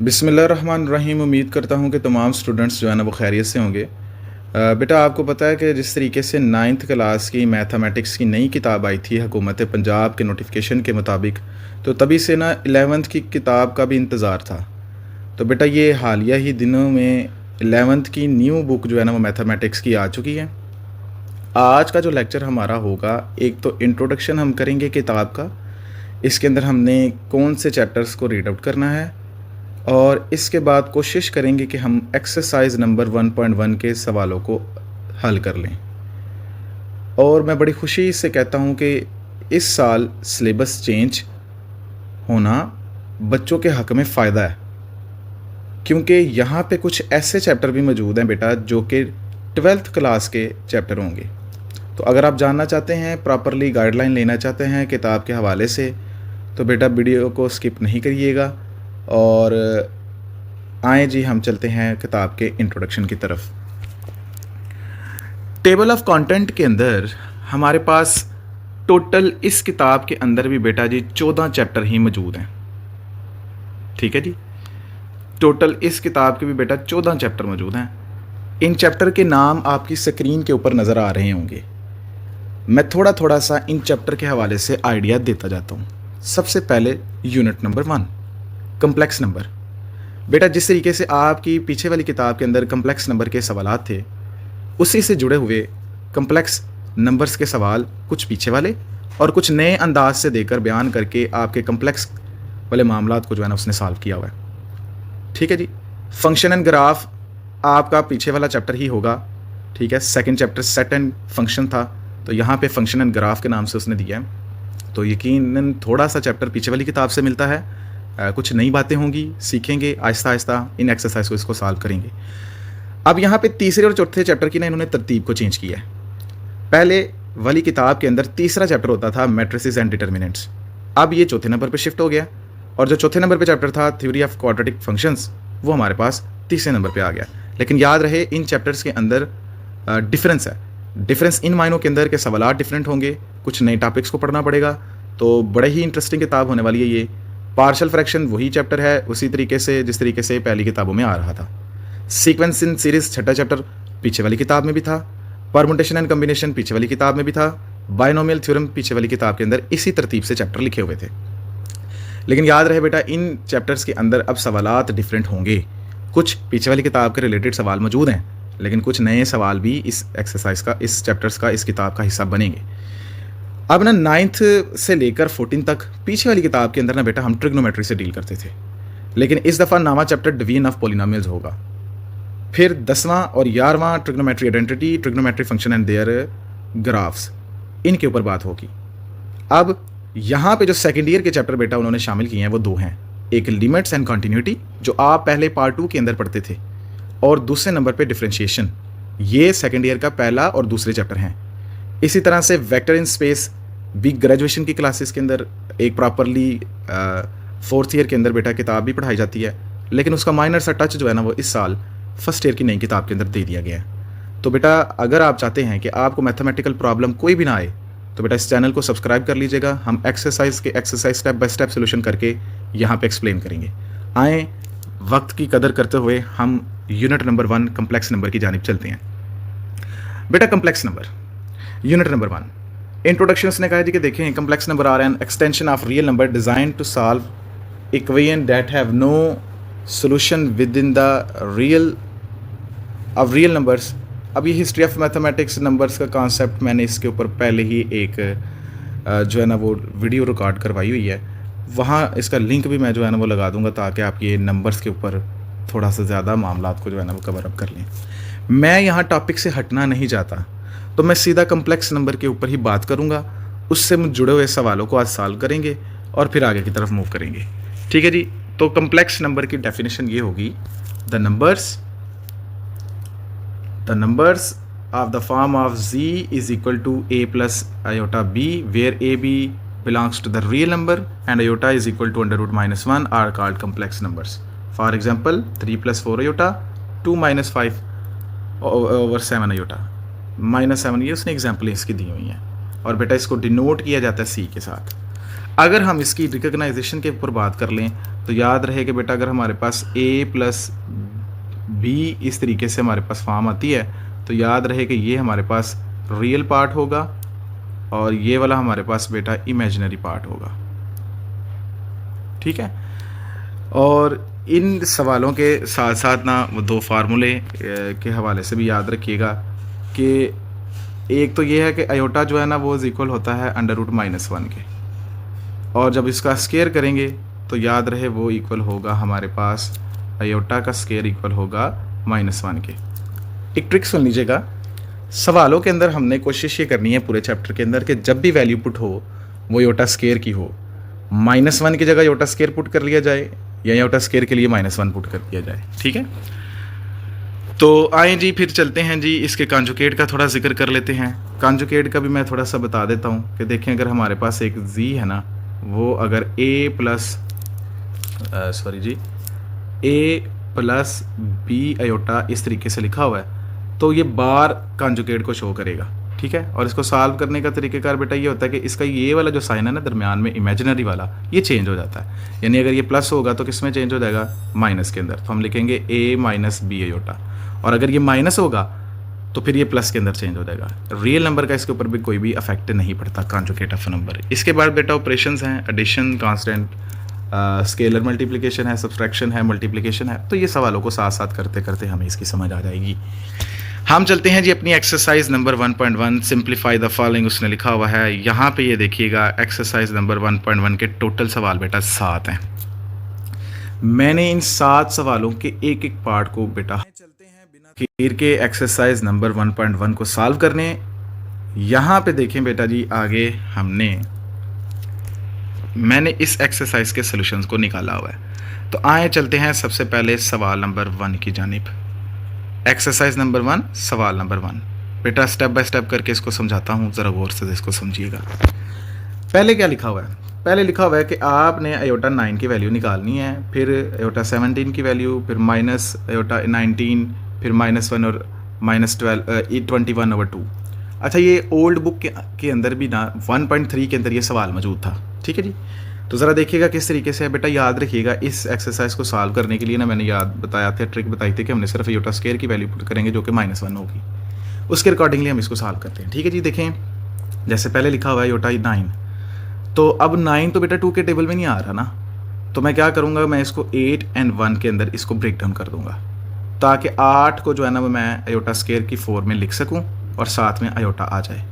बिस्मिल्लाहिर्रहमानिर्रहीम। उम्मीद करता हूँ कि तमाम स्टूडेंट्स जो है ना वो खैरियत से होंगे। बेटा आपको पता है कि जिस तरीके से नाइन्थ क्लास की मैथमेटिक्स की नई किताब आई थी हुकूमत पंजाब के नोटिफिकेशन के मुताबिक, तो तभी से ना 11th की किताब का भी इंतज़ार था। तो बेटा ये हालिया ही दिनों में 11th की न्यू बुक जो है ना वो मैथमेटिक्स की आ चुकी है। आज का जो लेक्चर हमारा होगा, एक तो इंट्रोडक्शन हम करेंगे किताब का, इसके अंदर हमने कौन से चैप्टर्स को रीड आउट करना है, और इसके बाद कोशिश करेंगे कि हम एक्सरसाइज नंबर 1.1 के सवालों को हल कर लें। और मैं बड़ी खुशी से कहता हूँ कि इस साल सिलेबस चेंज होना बच्चों के हक़ में फ़ायदा है, क्योंकि यहाँ पे कुछ ऐसे चैप्टर भी मौजूद हैं बेटा जो कि 12th क्लास के चैप्टर होंगे। तो अगर आप जानना चाहते हैं, प्रॉपरली गाइडलाइन लेना चाहते हैं किताब के हवाले से, तो बेटा वीडियो को स्किप नहीं करिएगा और आए जी हम चलते हैं किताब के इंट्रोडक्शन की तरफ। टेबल ऑफ कंटेंट के अंदर हमारे पास टोटल इस किताब के अंदर भी बेटा जी 14 चैप्टर ही मौजूद हैं। ठीक है जी, टोटल इस किताब के भी बेटा 14 चैप्टर मौजूद हैं। इन चैप्टर के नाम आपकी स्क्रीन के ऊपर नज़र आ रहे होंगे। मैं थोड़ा थोड़ा सा इन चैप्टर के हवाले से आइडिया देता जाता हूँ। सबसे पहले यूनिट नंबर 1, कम्प्लेक्स नंबर। बेटा जिस तरीके से आपकी पीछे वाली किताब के अंदर कम्प्लेक्स नंबर के सवालात थे, उसी से जुड़े हुए कम्प्लेक्स नंबर्स के सवाल कुछ पीछे वाले और कुछ नए अंदाज से देकर बयान करके आपके कम्प्लेक्स वाले मामलात को जो है ना उसने सॉल्व किया हुआ है। ठीक है जी। फंक्शन एंड ग्राफ आपका पीछे वाला चैप्टर ही होगा। ठीक है, second chapter set and function था, तो यहाँ पे फंक्शन एंड ग्राफ के नाम से उसने दिया है। तो यकीनन थोड़ा सा चैप्टर पीछे वाली किताब से मिलता है। कुछ नई बातें होंगी, सीखेंगे आहिस्ता आहिस्ता इन एक्सरसाइज को, इसको सॉल्व करेंगे। अब यहाँ पे तीसरे और चौथे चैप्टर की ना इन्होंने तरतीब को चेंज किया है। पहले वाली किताब के अंदर तीसरा चैप्टर होता था मैट्रिसेस एंड डिटर्मिनेंट्स, अब ये चौथे नंबर पे शिफ्ट हो गया, और जो चौथे नंबर पे चैप्टर था थ्योरी ऑफ क्वाड्रेटिक फंक्शंस, वो हमारे पास तीसरे नंबर पे आ गया। लेकिन याद रहे इन चैप्टर्स के अंदर डिफरेंस है। डिफरेंस इन मायनों के अंदर के सवाल डिफरेंट होंगे, कुछ नए टॉपिक्स को पढ़ना पड़ेगा। तो बड़े ही इंटरेस्टिंग किताब होने वाली है ये। पार्शल फ्रैक्शन वही चैप्टर है, उसी तरीके से जिस तरीके से पहली किताबों में आ रहा था। सीक्वेंस इन सीरीज छठा चैप्टर पीछे वाली किताब में भी था। परमुटेशन एंड कम्बिनेशन पीछे वाली किताब में भी था। बाइनोमियल थ्योरम पीछे वाली किताब के अंदर इसी तरतीब से चैप्टर लिखे हुए थे। लेकिन याद रहे बेटा इन चैप्टर्स के अंदर अब सवालात डिफरेंट होंगे। कुछ पीछे वाली किताब के रिलेटेड सवाल मौजूद हैं, लेकिन कुछ नए सवाल भी इस एक्सरसाइज का, इस चैप्टर्स का, इस किताब का हिस्सा बनेंगे। अब ना 9th से लेकर 14 तक पीछे वाली किताब के अंदर ना बेटा हम ट्रिग्नोमेट्री से डील करते थे, लेकिन इस दफ़ा नवा चैप्टर डिवीजन ऑफ पॉलिनोमियल्स होगा। फिर 10वां और 11वां trigonometry identity, trigonometry function and their graphs, इनके ऊपर बात होगी। अब यहाँ पे जो सेकेंड ईयर के चैप्टर बेटा उन्होंने शामिल किए हैं वो दो हैं। एक लिमिट्स एंड कंटिन्यूटी, जो आप पहले पार्ट 2 के अंदर पढ़ते थे, और दूसरे नंबर पे डिफरेंशिएशन। ये सेकेंड ईयर का पहला और दूसरे चैप्टर हैं। इसी तरह से वेक्टर इन स्पेस भी ग्रेजुएशन की क्लासेस के अंदर एक प्रॉपरली 4th ईयर के अंदर बेटा किताब भी पढ़ाई जाती है, लेकिन उसका माइनर सा टच जो है ना वो इस साल फर्स्ट ईयर की नई किताब के अंदर दे दिया गया है। तो बेटा अगर आप चाहते हैं कि आपको मैथमेटिकल प्रॉब्लम कोई भी ना आए, तो बेटा इस चैनल को सब्सक्राइब कर लीजिएगा। हम exercise step by step solution करके यहाँ पे एक्सप्लेन करेंगे। आए वक्त की कदर करते हुए हम यूनिट नंबर 1 कम्प्लेक्स नंबर की जानिब चलते हैं। बेटा complex number unit number 1 introduction ने कहा जी कि देखें, complex number are an extension of real number design to solve equation that have no solution within the real numbers. अब ये हिस्ट्री ऑफ मैथमेटिक्स नंबर्स का कॉन्सेप्ट मैंने इसके ऊपर पहले ही एक जो है ना वो वीडियो रिकॉर्ड करवाई हुई है, वहाँ इसका लिंक भी मैं जो है ना वो लगा दूंगा, ताकि आप ये नंबर्स के ऊपर थोड़ा सा ज़्यादा मामलात को जो है ना वो कवर अप कर लें। मैं यहाँ टॉपिक से हटना नहीं चाहता, तो मैं सीधा कम्प्लेक्स नंबर के ऊपर ही बात करूँगा, उससे जुड़े हुए सवालों को आज सॉल्व करेंगे और फिर आगे की तरफ मूव करेंगे। ठीक है जी। तो कम्प्लेक्स नंबर की डेफिनेशन ये होगी, the numbers of the form of z is equal to a plus iota b, where ab belongs to the real number and iota is equal to under root minus 1 are called complex numbers. For example, 3 plus 4 iota, 2 minus 5 over 7 iota, minus 7, ये उसने example इसकी दी हुई हैं, और बेटा इसको denote किया जाता है c के साथ। अगर हम इसकी रिकग्नाइजेशन के ऊपर बात कर लें तो याद रहे कि बेटा अगर हमारे पास a प्लस बी इस तरीके से हमारे पास फॉर्म आती है तो याद रहे कि ये हमारे पास रियल पार्ट होगा और ये वाला हमारे पास बेटा इमेजिनरी पार्ट होगा। ठीक है, और इन सवालों के साथ साथ ना वो दो फार्मूले के हवाले से भी याद रखिएगा कि एक तो ये है कि अयोटा जो है ना वो इक्वल होता है √-1 के, और जब इसका स्केयर करेंगे तो याद रहे वो इक्वल होगा हमारे पास अयोटा का स्केयर इक्वल होगा -1 के। एक ट्रिक सुन लीजिएगा, सवालों के अंदर हमने कोशिश ये करनी है पूरे चैप्टर के अंदर कि जब भी वैल्यू पुट हो वो योटा स्केयर की हो, -1 की जगह योटा स्केयर पुट कर लिया जाए या योटा स्केयर के लिए -1 पुट कर दिया जाए। ठीक है, तो आए जी फिर चलते हैं जी, इसके कॉन्जुगेट का थोड़ा जिक्र कर लेते हैं। कॉन्जुगेट का भी मैं थोड़ा सा बता देता हूँ कि देखें अगर हमारे पास एक जी है ना, वो अगर a प्लस बी अयोटा इस तरीके से लिखा हुआ है तो ये बार कॉन्जुगेट को शो करेगा। ठीक है, और इसको सॉल्व करने का तरीक़ेकार बेटा ये होता है कि इसका ये वाला जो साइन है ना दरमियान में इमेजिनरी वाला, ये चेंज हो जाता है। यानी अगर ये प्लस होगा तो किस में चेंज हो जाएगा, माइनस के अंदर, तो हम लिखेंगे a माइनस बी अयोटा, और अगर ये माइनस होगा तो फिर ये प्लस के अंदर चेंज हो जाएगा। रियल नंबर का इसके ऊपर भी कोई भी अफेक्ट नहीं पड़ता कॉन्जुगेट ऑफ नंबर। इसके बाद बेटा ऑपरेशंस हैं, एडिशन, कांस्टेंट, स्केलर मल्टीप्लिकेशन है, सब्सट्रैक्शन है, मल्टीप्लिकेशन है, तो ये सवालों को साथ साथ करते करते हमें इसकी समझ आ जाएगी। हम चलते हैं जी अपनी exercise number 1.1, simplify the following उसने लिखा हुआ है। यहाँ पे ये देखिएगा एक्सरसाइज नंबर 1.1 के टोटल सवाल बेटा 7 हैं। मैंने इन 7 सवालों के एक एक पार्ट को बेटा चलते हैं बिना खीर के एक्सरसाइज नंबर 1.1 को सॉल्व करने। यहाँ पे देखें बेटा जी, आगे मैंने इस एक्सरसाइज के सॉल्यूशंस को निकाला हुआ है। तो आए चलते हैं सबसे पहले सवाल नंबर 1 की जानिब। एक्सरसाइज नंबर 1, सवाल नंबर 1 बेटा स्टेप बाय स्टेप करके इसको समझाता हूँ, ज़रा गौर से इसको समझिएगा। पहले क्या लिखा हुआ है, पहले लिखा हुआ है कि आपने अयोटा 9 की वैल्यू निकालनी है, फिर अयोटा 17 की वैल्यू, फिर माइनस अयोटा 19, फिर -1 और -21/2। अच्छा, ये ओल्ड बुक के अंदर भी ना 1.3 के अंदर ये सवाल मौजूद था। ठीक है जी, तो ज़रा देखिएगा किस तरीके से है बेटा। याद रखिएगा इस एक्सरसाइज को सॉल्व करने के लिए ना मैंने बताया था, ट्रिक बताई थी कि हमने सिर्फ अयोटा स्केयर की वैल्यू पुट करेंगे जो कि -1 होगी, उसके अकॉर्डिंगली हम इसको सॉल्व करते हैं। ठीक है जी, देखें जैसे पहले लिखा हुआ है अयोटा 9, तो अब 9 तो बेटा 2 के टेबल में नहीं आ रहा ना, तो मैं क्या करूँगा, मैं इसको 8 और 1 के अंदर इसको ब्रेक डाउन कर दूँगा ताकि 8 को जो है ना मैं अयोटा स्केयर की 4 में लिख सकूँ और साथ में अयोटा आ जाए।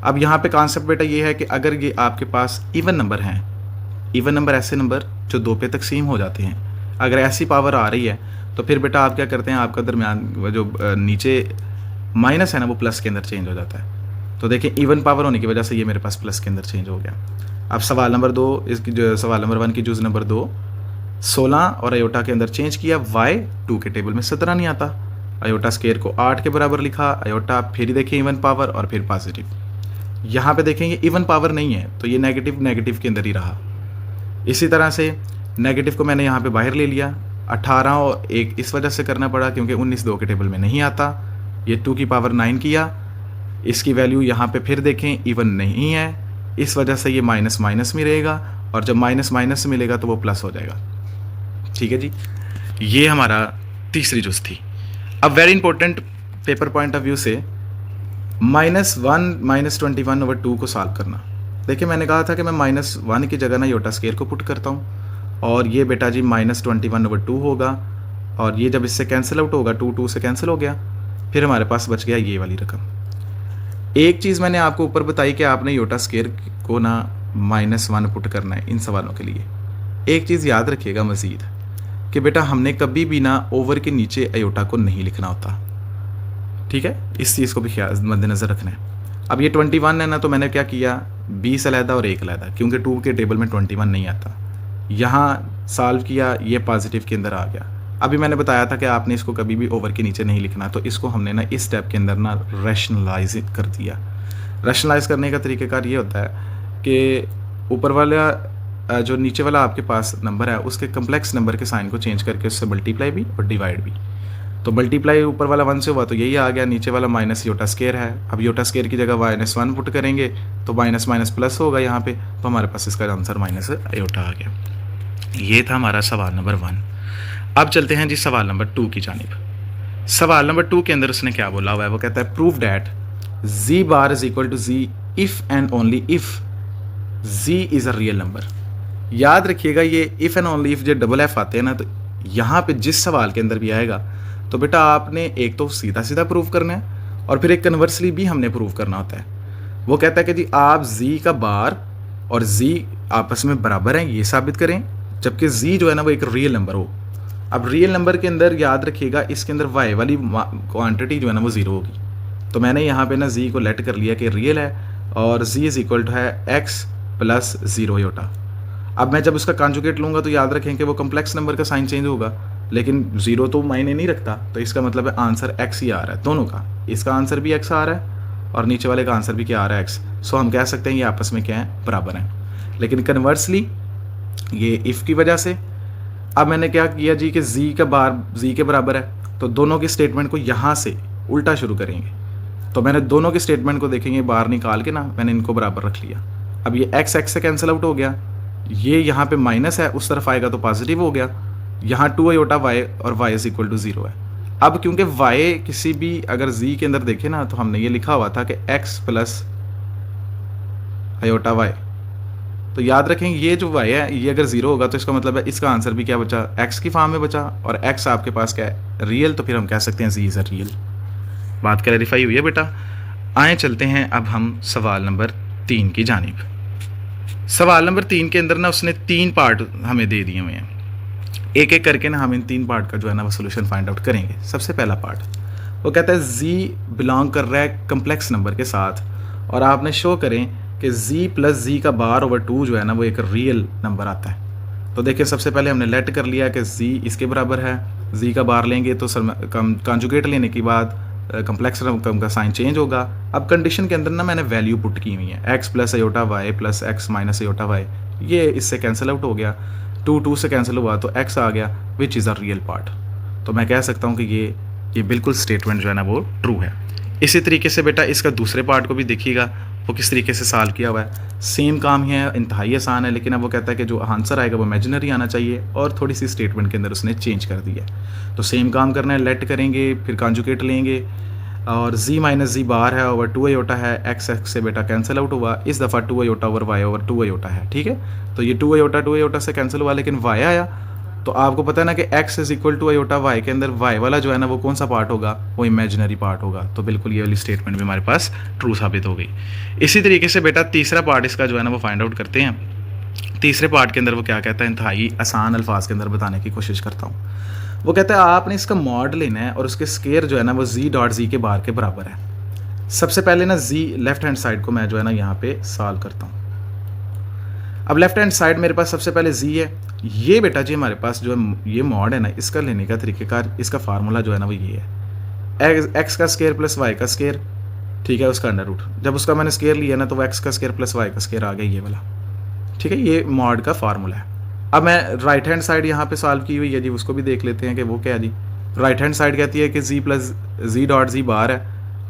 अब यहाँ पे कॉन्सेप्ट बेटा ये है कि अगर ये आपके पास इवन नंबर हैं, इवन नंबर ऐसे नंबर जो 2 पे तकसीम हो जाते हैं, अगर ऐसी पावर आ रही है तो फिर बेटा आप क्या करते हैं, आपका दरमियान जो नीचे माइनस है ना वो प्लस के अंदर चेंज हो जाता है। तो देखिए इवन पावर होने की वजह से ये मेरे पास प्लस के अंदर चेंज हो गया। अब सवाल नंबर 2, इसकी जो सवाल नंबर 1 की जुज़ नंबर 2 16 और अयोटा के अंदर चेंज किया, वाई 2 के टेबल में 17 नहीं आता, अयोटा स्केयर को 8 के बराबर लिखा, अयोटा फिर देखिए इवन पावर और फिर पॉजिटिव। यहाँ पे देखेंगे इवन पावर नहीं है तो ये नेगेटिव नेगेटिव के अंदर ही रहा। इसी तरह से नेगेटिव को मैंने यहाँ पे बाहर ले लिया, 18 और 1 इस वजह से करना पड़ा क्योंकि 19 2 के टेबल में नहीं आता, ये 2 की पावर 9 किया, इसकी वैल्यू यहाँ पे फिर देखें इवन नहीं है, इस वजह से ये माइनस माइनस में रहेगा और जब माइनस माइनस में मिलेगा तो वो प्लस हो जाएगा। ठीक है जी, ये हमारा तीसरी जुज़ थी। अब very important paper point of view से -1 -21/2 को सॉल्व करना। देखिए मैंने कहा था कि मैं -1 की जगह ना योटा स्केयर को पुट करता हूँ और ये बेटा जी -21/2 होगा और ये जब इससे कैंसिल आउट होगा 2 से कैंसिल हो गया, फिर हमारे पास बच गया ये वाली रकम। एक चीज़ मैंने आपको ऊपर बताई कि आपने योटा स्केयर को ना -1 पुट करना है इन सवालों के लिए। एक चीज़ याद रखिएगा मज़ीद कि बेटा हमने कभी भी ना ओवर के नीचे अयोटा को नहीं लिखना होता। ठीक है, इस चीज़ को भी ख्याल मद्देनज़र रखना है। अब ये 21 है ना, तो मैंने क्या किया, 20 अलहदा और 1 अलहदा, क्योंकि 2 के टेबल में 21 नहीं आता, यहाँ सॉल्व किया, ये पॉजिटिव के अंदर आ गया। अभी मैंने बताया था कि आपने इसको कभी भी ओवर के नीचे नहीं लिखना, तो इसको हमने ना इस स्टेप के अंदर ना रैशनलाइज कर दिया। रैशनलाइज करने का तरीक़ेकार ये होता है कि ऊपर वाला जो नीचे वाला आपके पास नंबर है उसके कम्प्लेक्स नंबर के साइन को चेंज करके उससे मल्टीप्लाई भी और डिवाइड भी। तो मल्टीप्लाई ऊपर वाला 1 से हुआ तो यही आ गया, नीचे वाला माइनस योटा स्केयर है। अब योटा स्केयर की जगह -1 पुट करेंगे तो माइनस माइनस प्लस होगा यहाँ पे, तो हमारे पास इसका आंसर माइनस योटा आ गया। ये था हमारा सवाल नंबर 1। अब चलते हैं जी सवाल नंबर 2 की जानिब। सवाल नंबर 2 के अंदर उसने क्या बोला हुआ है, वो कहता है prove that z bar is equal to z if and only if z is a real number. याद रखिएगा ये इफ़ एंड ओनली इफ जो डबल एफ आते हैं ना, तो यहाँ पे जिस सवाल के अंदर भी आएगा तो बेटा आपने एक तो सीधा सीधा प्रूव करना है और फिर एक कन्वर्सली भी हमने प्रूव करना होता है। वो कहता है कि जी आप z का बार और z आपस में बराबर हैं ये साबित करें, जबकि z जो है ना वो एक रियल नंबर हो। अब रियल नंबर के अंदर याद रखिएगा इसके अंदर y वाली क्वांटिटी जो है ना वो 0 होगी। तो मैंने यहाँ पे ना z को लेट कर लिया कि रियल है और z इज इक्वल टू है x प्लस 0 योटा। अब मैं जब उसका कॉन्जुगेट लूँगा तो याद रखें कि वो कम्प्लेक्स नंबर का साइन चेंज होगा, लेकिन 0 तो मायने नहीं रखता, तो इसका मतलब है आंसर x ही आ रहा है दोनों का। इसका आंसर भी x आ रहा है और नीचे वाले का आंसर भी क्या आ रहा है x। सो हम कह सकते हैं ये आपस में क्या है, बराबर हैं। लेकिन कन्वर्सली ये इफ़ की वजह से अब मैंने क्या किया जी कि z का बार z के बराबर है, तो दोनों की स्टेटमेंट को यहाँ से उल्टा शुरू करेंगे। तो मैंने दोनों के स्टेटमेंट को देखेंगे बाहर निकाल के ना मैंने इनको बराबर रख लिया। अब ये x x से कैंसिल आउट हो गया, ये यहाँ पे माइनस है उस तरफ आएगा तो पॉजिटिव हो गया, यहाँ 2 अयोटा y और y इज इक्वल टू 0 है। अब क्योंकि y किसी भी अगर z के अंदर देखे ना तो हमने ये लिखा हुआ था कि x प्लस अयोटा y, तो याद रखें ये जो y है ये अगर 0 होगा तो इसका मतलब है इसका आंसर भी क्या बचा, x की फॉर्म में बचा, और x आपके पास क्या है, रियल, तो फिर हम कह सकते हैं z इज़ अ रियल। बात क्लैरिफाई हुई है बेटा। आए चलते हैं अब हम सवाल नंबर 3 की जानिब। सवाल नंबर 3 के अंदर ना उसने 3 पार्ट हमें दे दिए हुए हैं, एक एक करके ना हम इन 3 पार्ट का जो है ना वो सोल्यूशन फाइंड आउट करेंगे। सबसे पहला पार्ट वो कहता है z बिलोंग कर रहा है कम्प्लेक्स नंबर के साथ और आपने शो करें कि z प्लस z का बार ओवर 2 जो है ना वो एक रियल नंबर आता है। तो देखिए सबसे पहले हमने लेट कर लिया कि z इसके बराबर है, z का बार लेंगे तो कॉन्जुगेट लेने के बाद कम्प्लेक्स नंबर का साइन चेंज होगा। अब कंडीशन के अंदर ना मैंने वैल्यू पुट की हुई है, x plus iota y plus x minus iota y, ये इससे कैंसिल आउट हो गया, 2 से कैंसिल हुआ तो x आ गया which is a real part. तो मैं कह सकता हूँ कि ये बिल्कुल स्टेटमेंट जो है ना वो ट्रू है। इसी तरीके से बेटा इसका दूसरे पार्ट को भी देखिएगा वो किस तरीके से सॉल्व किया हुआ है। सेम काम ही है, इंतहाई आसान है, लेकिन अब वो कहता है कि जो आंसर आएगा वो इमेजिनरी आना चाहिए और थोड़ी सी स्टेटमेंट के अंदर उसने चेंज कर दिया। तो सेम काम करना है, लेट करेंगे फिर कॉन्जुगेट लेंगे और z माइनस z बार है ओवर 2 अयोटा है, x से बेटा कैंसिल आउट हुआ, इस दफ़ा 2 iota over y over 2 iota है। ठीक है, तो ये 2 अयोटा से कैंसिल हुआ लेकिन y आया, तो आपको पता है ना कि x is equal to aorta y के अंदर y वाला जो है ना वो कौन सा पार्ट होगा, वो इमेजिनरी पार्ट होगा। तो बिल्कुल ये वाली स्टेटमेंट भी हमारे पास ट्रू साबित हो गई। इसी तरीके से बेटा तीसरा पार्ट इसका जो है ना वो फाइंड आउट करते हैं। तीसरे पार्ट के अंदर वो क्या कहता है, इंतहाई आसान अल्फाज के अंदर बताने की कोशिश करता हूँ। वो कहता है आपने इसका मॉड लेना है और उसके स्केयर जो है ना वो z डॉट z के बार के बराबर है। सबसे पहले ना z लेफ्ट हैंड साइड को मैं जो है ना यहाँ पे सॉल्व करता हूँ। अब लेफ्ट हैंड साइड मेरे पास सबसे पहले z है, ये बेटा जी हमारे पास जो है ये मॉड है ना इसका लेने का तरीक़ेकार, इसका फार्मूला जो है ना वो ये है x का स्केयर प्लस y का स्केयर, ठीक है, उसका अंडर रूट। जब उसका मैंने स्केयर लिया ना तो वो x का स्केयर प्लस y का स्केयर आ गया ये वाला। ठीक है, ये मॉड का फार्मूला है। अब मैं राइट हैंड साइड यहाँ पे सॉल्व की हुई है जी, उसको भी देख लेते हैं कि वो क्या जी। राइट हैंड साइड कहती है कि z plus z dot z बार है।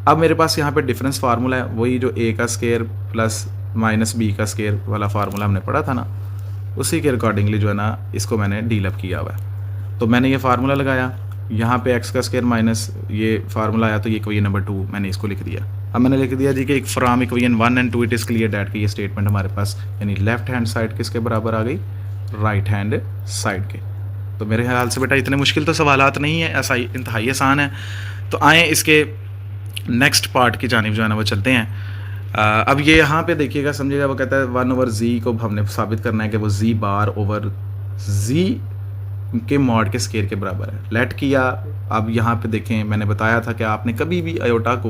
अब मेरे पास यहाँ पे डिफरेंस फार्मूला है, वही जो a का स्केयर प्लस माइनस b का स्केयर वाला फार्मूला हमने पढ़ा था ना, उसी के अकॉर्डिंगली जो है ना इसको मैंने डील अप किया हुआ है। तो मैंने ये फार्मूला लगाया, यहाँ पे x का स्केयर माइनस ये फार्मूला आया तो ये इक्वेशन नंबर 2 मैंने इसको लिख दिया। अब मैंने लिख दिया जी कि एक from equation 1 and 2 it is clear that कि ये स्टेटमेंट हमारे पास यानी लेफ्ट हैंड साइड किसके बराबर आ गई, राइट हैंड साइड के। तो मेरे ख्याल से बेटा इतने मुश्किल तो सवालात नहीं है, ऐसा इंतहाई आसान है। तो आए इसके नेक्स्ट पार्ट की जानिब जो है ना वो चलते हैं। अब ये यहाँ पे देखिएगा समझिएगा, वो कहता है 1 ओवर z को हमने साबित करना है कि वो z बार ओवर z के मॉड के स्केयर के बराबर है। लेट किया। अब यहाँ पे देखें मैंने बताया था कि आपने कभी भी अयोटा को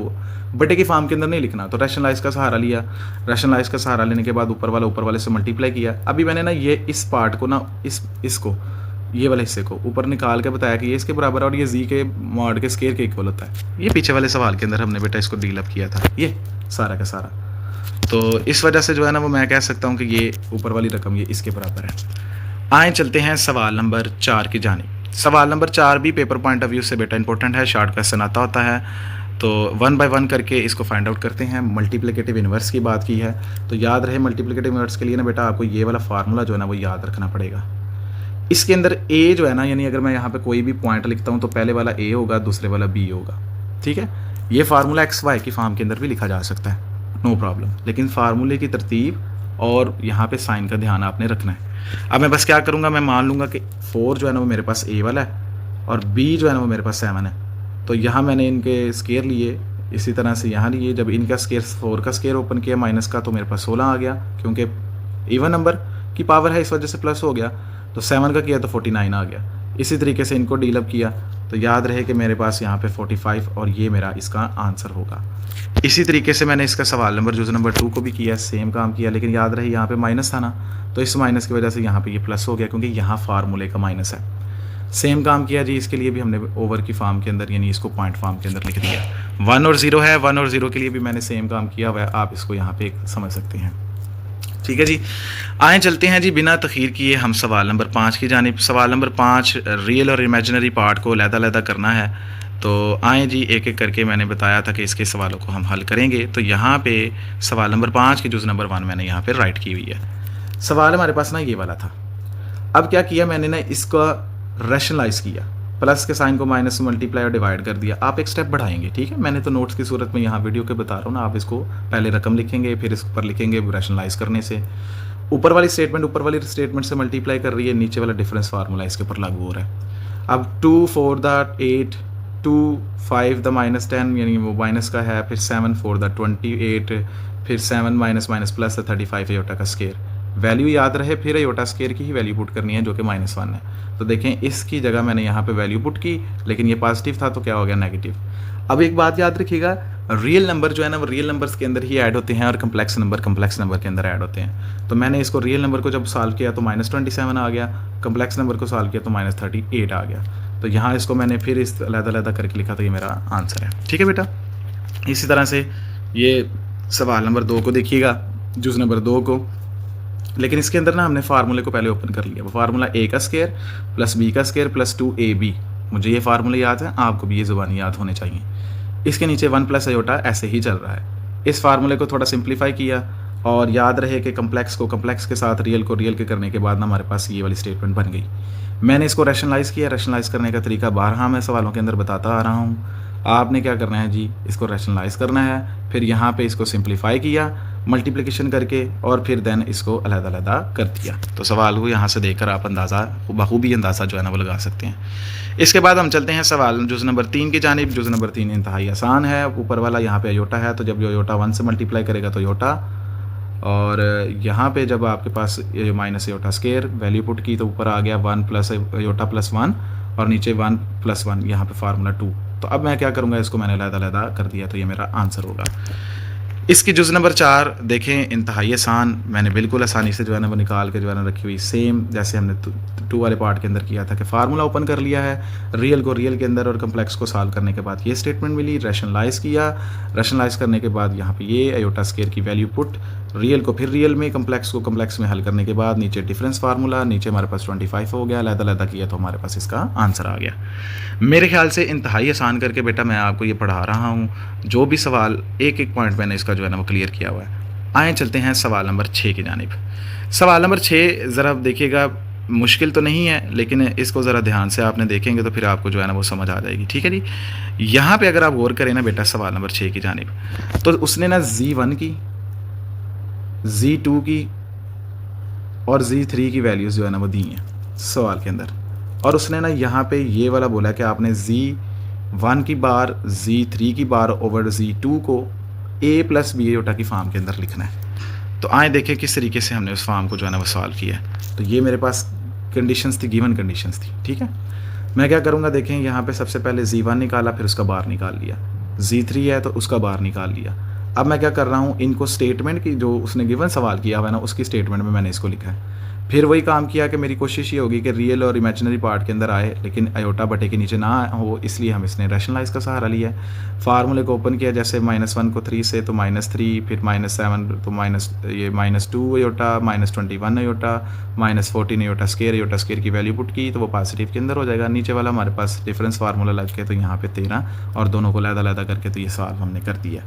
बटे की फॉर्म के अंदर नहीं लिखना, तो रैशनलाइज का सहारा लिया। रैशनलाइज का सहारा लेने के बाद ऊपर वाले से मल्टीप्लाई किया। अभी मैंने ना ये इस पार्ट को ना इसको ये वाले हिस्से को ऊपर निकाल के बताया कि ये इसके बराबर है और ये z के मॉड के स्केयर के इक्वल होता है। ये पीछे वाले सवाल के अंदर हमने बेटा इसको डील अप किया था, ये सारा का सारा। तो इस वजह से जो है ना वो मैं कह सकता हूँ कि ये ऊपर वाली रकम ये इसके बराबर है। आए चलते हैं सवाल नंबर 4 की जानिब। सवाल नंबर 4 भी पेपर पॉइंट ऑफ व्यू से बेटा इंपॉर्टेंट है, शॉर्ट क्वेश्चन आता होता है। तो 1 बाय 1 करके इसको फाइंड आउट करते हैं। मल्टीप्लिकेटिव इन्वर्स की बात की है, तो याद रहे मल्टीप्लिकेटिव इन्वर्स के लिए ना बेटा आपको ये वाला फार्मूला जो है ना वो याद रखना पड़ेगा। इसके अंदर ए जो है ना, यानी अगर मैं यहाँ पे कोई भी पॉइंट लिखता हूँ तो पहले वाला ए होगा, दूसरे वाला बी होगा, ठीक है। ये फार्मूला एक्स वाई की फॉर्म के अंदर भी लिखा जा सकता है, नो प्रॉब्लम, लेकिन फार्मूले की तरतीब और यहाँ पे साइन का ध्यान आपने रखना है। अब मैं बस क्या करूँगा, मैं मान लूँगा कि 4 जो है ना वो मेरे पास ए वाला है और बी जो है ना वो मेरे पास 7 है। तो यहाँ मैंने इनके स्केयर लिए, इसी तरह से यहाँ लिए। जब इनका स्केयर 4 का स्केयर ओपन किया माइनस का, तो मेरे पास 16 आ गया, क्योंकि इवन नंबर की पावर है इस वजह से प्लस हो गया। तो 7 का किया तो 49 आ गया। इसी तरीके से इनको डील अप किया, तो याद रहे कि मेरे पास यहाँ पे 45 और ये मेरा इसका आंसर होगा। इसी तरीके से मैंने इसका सवाल नंबर जुज़ नंबर 2 को भी किया, सेम काम किया, लेकिन याद रहे यहाँ पे माइनस था ना, तो इस माइनस की वजह से यहाँ पे ये प्लस हो गया, क्योंकि यहाँ फार्मूले का माइनस है। सेम काम किया जी, इसके लिए भी हमने ओवर की फॉर्म के अंदर, यानी इसको पॉइंट फॉर्म के अंदर लिख दिया। 1 और 0 है, 1 और 0 के लिए भी मैंने सेम काम किया हुआ है, आप इसको यहाँ पे समझ सकते हैं। ठीक है जी, आए चलते हैं जी बिना तखीर किए हम सवाल नंबर 5 की जानिब। सवाल नंबर 5 रियल और इमेजिनरी पार्ट को अलग-अलग करना है। तो आए जी एक एक करके, मैंने बताया था कि इसके सवालों को हम हल करेंगे। तो यहाँ पे सवाल नंबर 5 की जुज़ नंबर 1 मैंने यहाँ पे राइट की हुई है। सवाल हमारे पास ना ये वाला था। अब क्या किया मैंने ना, इसका रैशनलाइज़ किया, प्लस के साइन को माइनस से मल्टीप्लाई और डिवाइड कर दिया। आप एक स्टेप बढ़ाएंगे, ठीक है। मैंने तो नोट्स की सूरत में यहाँ वीडियो के बता रहा हूँ ना, आप इसको पहले रकम लिखेंगे, फिर इस ऊपर लिखेंगे रैशनलाइज़ करने से। ऊपर वाली स्टेटमेंट से मल्टीप्लाई कर रही है, नीचे वाला डिफरेंस फार्मूला इसके ऊपर लागू हो रहा है। अब 2 4 द 8, 2 5 द -10, यानी वो माइनस का है, फिर 7 4 द 28, फिर 7 माइनस माइनस प्लस 35 एयोटा का स्केयर। वैल्यू याद रहे, फिर एयोटा स्केयर की ही वैल्यू पुट करनी है, जो कि -1 है। तो देखें इसकी जगह मैंने यहाँ पे वैल्यू पुट की, लेकिन ये पॉजिटिव था तो क्या हो गया, नेगेटिव। अब एक बात याद रखिएगा, रियल नंबर जो है ना वो रियल नंबर्स के अंदर ही ऐड होते हैं, और कम्प्लेक्स नंबर के अंदर ऐड होते हैं। तो मैंने इसको रियल नंबर को जब सॉल्व किया तो -27 आ गया, कम्प्लेक्स नंबर को सॉल्व किया तो -38 आ गया। तो यहाँ इसको मैंने फिर इस अलग-अलग करके लिखा, तो ये मेरा आंसर है। ठीक है बेटा, इसी तरह से ये सवाल नंबर 2 को देखिएगा, जुज़ नंबर 2 को, लेकिन इसके अंदर ना हमने फार्मूले को पहले ओपन कर लिया। वो फार्मूला a का स्केयर प्लस b का स्केयर प्लस 2ab, मुझे ये फार्मूले याद है, आपको भी ये ज़ुबानी याद होने चाहिए। इसके नीचे 1 प्लस अयोटा ऐसे ही चल रहा है। इस फार्मूले को थोड़ा सिंप्लीफाई किया, और याद रहे कि कम्प्लेक्स को कम्प्लेक्स के साथ रियल को रियल के करने के बाद ना हमारे पास ये वाली स्टेटमेंट बन गई। मैंने इसको रैशनलाइज़ किया। रैशनलाइज़ करने का तरीका बारहा मैं सवालों के अंदर बताता आ रहा हूँ। आपने क्या करना है जी, इसको रैशनलाइज़ करना है, फिर यहाँ पे इसको सिंप्लीफाई किया मल्टीप्लिकेशन करके, और फिर देन इसको अलग-अलग कर दिया। तो सवाल को यहाँ से देखकर आप बखूबी अंदाज़ा जो है ना वो लगा सकते हैं। इसके बाद हम चलते हैं सवाल जुज़ नंबर 3 की जानिब। जुज़ नंबर 3 इंतहाई आसान है। ऊपर वाला यहाँ पे अयोटा है, तो जब अयोटा 1 से मल्टीप्लाई करेगा तो अयोटा, और यहाँ पे जब आपके पास ये minus iota square value put की तो ऊपर आ गया 1 प्लस अयोटा प्लस 1, और नीचे 1 प्लस 1 यहाँ पे फार्मूला 2। तो अब मैं क्या करूँगा, इसको मैंने अलग-अलग कर दिया, तो ये मेरा आंसर होगा। इसकी जुज़ नंबर 4 देखें, इंतहाई आसान, मैंने बिल्कुल आसानी से जो है ना वो निकाल के जो है ना रखी हुई, सेम जैसे हमने 2 वाले पार्ट के अंदर किया था कि फार्मूला ओपन कर लिया है, रियल को रियल के अंदर और कम्प्लेक्स को सॉल्व करने के बाद ये स्टेटमेंट मिली, रैशनलाइज़ किया, रैशनलाइज़ करने के बाद यहाँ पे ये अयोटा स्केयर की वैल्यू पुट, रियल को फिर रियल में, कम्प्लेक्स को कम्प्लेक्स में हल करने के बाद नीचे डिफरेंस फार्मूला, नीचे हमारे पास 25 हो गया, अलग-अलग किया तो हमारे पास इसका आंसर आ गया। मेरे ख्याल से इंतहाई आसान करके बेटा मैं आपको ये पढ़ा रहा हूँ। जो भी सवाल एक एक पॉइंट मैंने इसका जो है ना वो क्लियर किया हुआ है। आए चलते हैं सवाल नंबर 6 की जानिब। सवाल नंबर 6 ज़रा देखिएगा, मुश्किल तो नहीं है, लेकिन इसको ज़रा ध्यान से आपने देखेंगे तो फिर आपको जो है ना वो समझ आ जाएगी। ठीक है जी, यहाँ पे अगर आप गौर करें ना बेटा सवाल नंबर 6 की जानिब, तो उसने ना Z1 की, Z2 की और Z3 की वैल्यूज़ जो है ना वो दी हैं सवाल के अंदर, और उसने ना यहाँ पे ये वाला बोला कि आपने Z1 की बार Z3 की बार ओवर Z2 को a प्लस बी अयोटा की फॉर्म के अंदर लिखना है। तो आए देखें किस तरीके से हमने उस फॉर्म को जो है ना वो सॉल्व किया है। तो ये मेरे पास कंडीशंस थी, गिवन कंडीशंस थी। ठीक है, मैं क्या करूँगा, देखें यहाँ पे सबसे पहले Z1 निकाला, फिर उसका बार निकाल लिया, Z3 है तो उसका बार निकाल लिया। अब मैं क्या कर रहा हूँ, इनको स्टेटमेंट की जो उसने गिवन सवाल किया हुआ है ना उसकी स्टेटमेंट में मैंने इसको लिखा है। फिर वही काम किया कि मेरी कोशिश ये होगी कि रियल और इमेजिनरी पार्ट के अंदर आए, लेकिन आयोटा बटे के नीचे ना हो, इसलिए हम इसने रैशनलाइज का सहारा लिया है। फार्मूले को ओपन किया, जैसे -1 को 3 से तो -3, फिर -7 तो -2 आयोटा, -21 आयोटा, -14 आयोटा स्केयर की वैल्यू पुट की तो वो पॉजिटिव के अंदर हो जाएगा। नीचे वाला हमारे पास डिफरेंस फार्मूला लग के तो यहाँ पे 13 और दोनों को लहदा करके तो ये सवाल हमने कर दिया।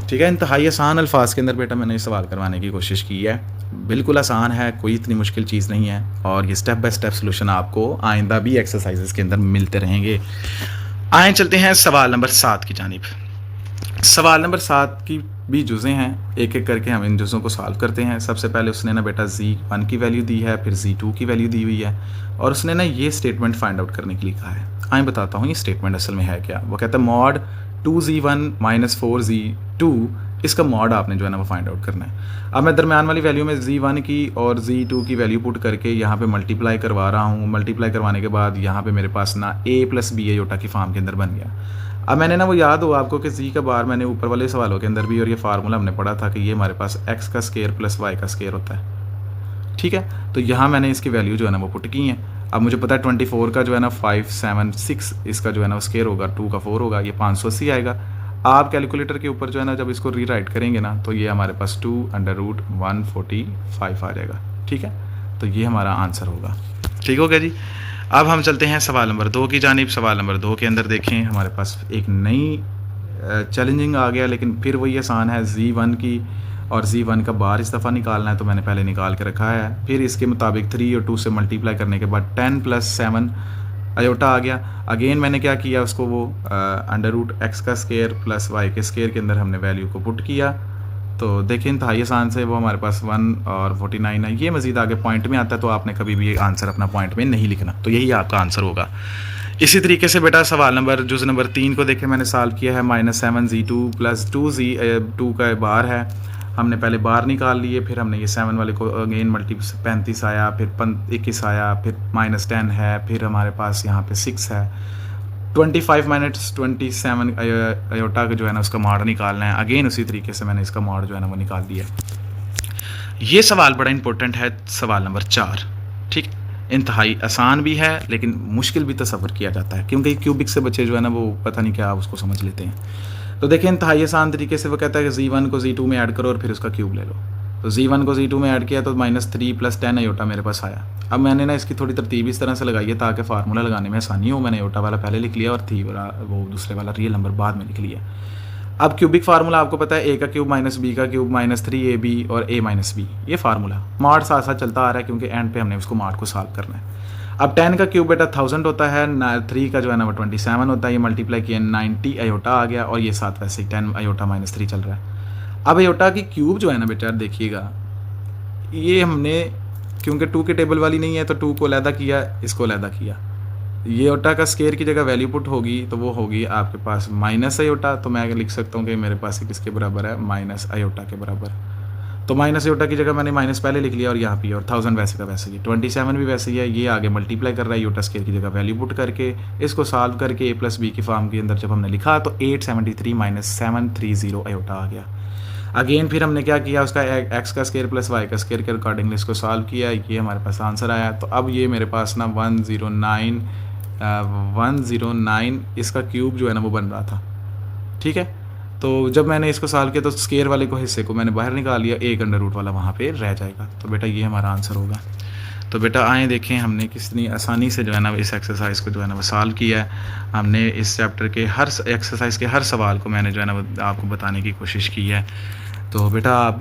ठीक है, इंतहाई आसान अल्फाज के अंदर बेटा मैंने ये सवाल करवाने की कोशिश की है। बिल्कुल आसान है, कोई इतनी मुश्किल चीज़ नहीं है, और ये स्टेप बाय स्टेप सोल्यूशन आपको आइंदा भी एक्सरसाइजेस के अंदर मिलते रहेंगे। आए चलते हैं सवाल नंबर 7 की जानिब। सवाल नंबर 7 की भी जुज़ें हैं, एक एक करके हम इन जुज़ों को सॉल्व करते हैं। सबसे पहले उसने ना बेटा Z1 की वैल्यू दी है, फिर Z2 की वैल्यू दी हुई है, और उसने ना ये स्टेटमेंट फाइंड आउट करने के लिए कहा है। आए बताता हूँ ये स्टेटमेंट असल में है क्या। वो कहता है मॉड 2Z1 - 4Z2, इसका मॉड आपने जो है ना वो फाइंड आउट करना है। अब मैं दरम्यान वाली वैल्यू में Z1 की और Z2 की वैल्यू पुट करके यहाँ पे मल्टीप्लाई करवा रहा हूँ। मल्टीप्लाई करवाने के बाद यहाँ पे मेरे पास ना A + B आयोटा की फॉर्म के अंदर बन गया। अब मैंने ना वो याद हो आपको कि Z का बार मैंने ऊपर वाले सवालों के अंदर भी और ये फार्मूला हमने पढ़ा था कि ये हमारे पास x का स्केयर + y का स्केयर होता है। ठीक है, तो यहाँ मैंने इसकी वैल्यू जो है ना वो पुट की है। अब मुझे पता है 24 का जो है ना 576 इसका जो है ना वो स्केयर होगा, 2 का 4 होगा, ये 580 आएगा। आप कैलकुलेटर के ऊपर जो है ना जब इसको रीराइट करेंगे ना तो ये हमारे पास 2√145 आ जाएगा। ठीक है, तो ये हमारा आंसर होगा। ठीक हो गया जी। अब हम चलते हैं सवाल नंबर 2 की जानिब। सवाल नंबर 2 के अंदर देखें हमारे पास एक नई चैलेंजिंग आ गया, लेकिन फिर वही आसान है। Z1 की और Z1 का बार इस दफ़ा निकालना है, तो मैंने पहले निकाल के रखा है। फिर इसके मुताबिक 3 और 2 से मल्टीप्लाई करने के बाद 10 + 7 आयोटा आ गया। अगेन मैंने क्या किया, उसको वो √x का स्केयर + y के स्केयर के अंदर हमने वैल्यू को पुट किया। तो देखें इंतहाई आसान से वो हमारे पास 1 और 49 है। ये मज़ीद आगे पॉइंट में आता है, तो आपने कभी भी आंसर अपना पॉइंट में नहीं लिखना, तो यही आपका आंसर होगा। इसी तरीके से बेटा सवाल नंबर जुज़ नंबर 3 को देखें, मैंने सॉल्व किया है। -7Z2 + 2Z2 का बार है, हमने पहले बार निकाल लिए, फिर हमने ये 7 वाले को अगेन 35 आया, फिर 21 आया, फिर -10 है, फिर हमारे पास यहाँ पे 6 है। 25 - 27 आयोटा का जो है ना उसका मॉड निकालना है। अगेन उसी तरीके से मैंने इसका मॉड जो है ना वो निकाल दिया। ये सवाल बड़ा इंपॉर्टेंट है, सवाल नंबर 4। ठीक, इंतहाई आसान भी है लेकिन मुश्किल भी तसव्वुर किया जाता है, क्योंकि क्यूबिक से बच्चे जो है ना वो पता नहीं क्या उसको समझ लेते हैं। तो देखें इंतहाई आसान तरीके से वो कहता है कि Z1 को Z2 में ऐड करो और फिर उसका क्यूब ले लो। तो Z1 को Z2 में ऐड किया तो -3 + 10 आयोटा मेरे पास आया। अब मैंने ना इसकी थोड़ी तरतीब इस तरह से लगाई है ताकि फार्मूला लगाने में आसानी हो। मैंने आयोटा वाला पहले लिख लिया और थी वाला वो दूसरे वाला रियल नंबर बाद में लिख लिया। अब क्यूबिक फार्मूला आपको पता है, a का क्यूब - b का क्यूब -3ab और a - b, ये फार्मूला मॉड साथ साथ चलता आ रहा है क्योंकि एंड पे हमने उसको मॉड को सॉल्व करना है। अब 10 का क्यूब बेटा 1000 होता है, 3 का जो है ना वो 27 होता है, ये मल्टीप्लाई किया 90 आयोटा आ गया, और ये साथ वैसे ही 10 आयोटा -3 चल रहा है। अब आयोटा की क्यूब जो है ना बेटा देखिएगा, ये हमने क्योंकि 2 के टेबल वाली नहीं है तो 2 को अलहदा किया, इसको अलहदा किया। ये आयोटा का स्केयर की जगह वैल्यू पुट होगी तो वो होगी आपके पास माइनस आयोटा, तो मैं लिख सकता हूँ कि मेरे पास किसके बराबर है, माइनस आयोटा के बराबर। तो माइनस आयोटा की जगह मैंने माइनस पहले लिख लिया और यहाँ पे और 1000 वैसे का वैसे ही, 27 भी वैसे ही है। ये आगे मल्टीप्लाई कर रहा है आयोटा स्केयर की जगह वैल्यू पुट करके, इसको सॉल्व करके a + b की फॉर्म के अंदर जब हमने लिखा तो 873 - 730 आयोटा आ गया। अगेन फिर हमने क्या किया, उसका x का स्केयर + y का स्केयर के अकॉर्डिंगली इसको सॉल्व किया, ये हमारे पास आंसर आया। तो अब ये मेरे पास ना 109 इसका क्यूब जो है ना वो बन रहा था। ठीक है, तो जब मैंने इसको सॉल्व किया तो स्केयर वाले को हिस्से को मैंने बाहर निकाल लिया, एक अंडर रूट वाला वहाँ पे रह जाएगा। तो बेटा ये हमारा आंसर होगा। तो बेटा आए देखें हमने कितनी आसानी से जो है ना इस एक्सरसाइज को जो है ना वो सॉल्व किया है। हमने इस चैप्टर के हर एक्सरसाइज के हर सवाल को मैंने जो है ना आपको बताने की कोशिश की है। तो बेटा आप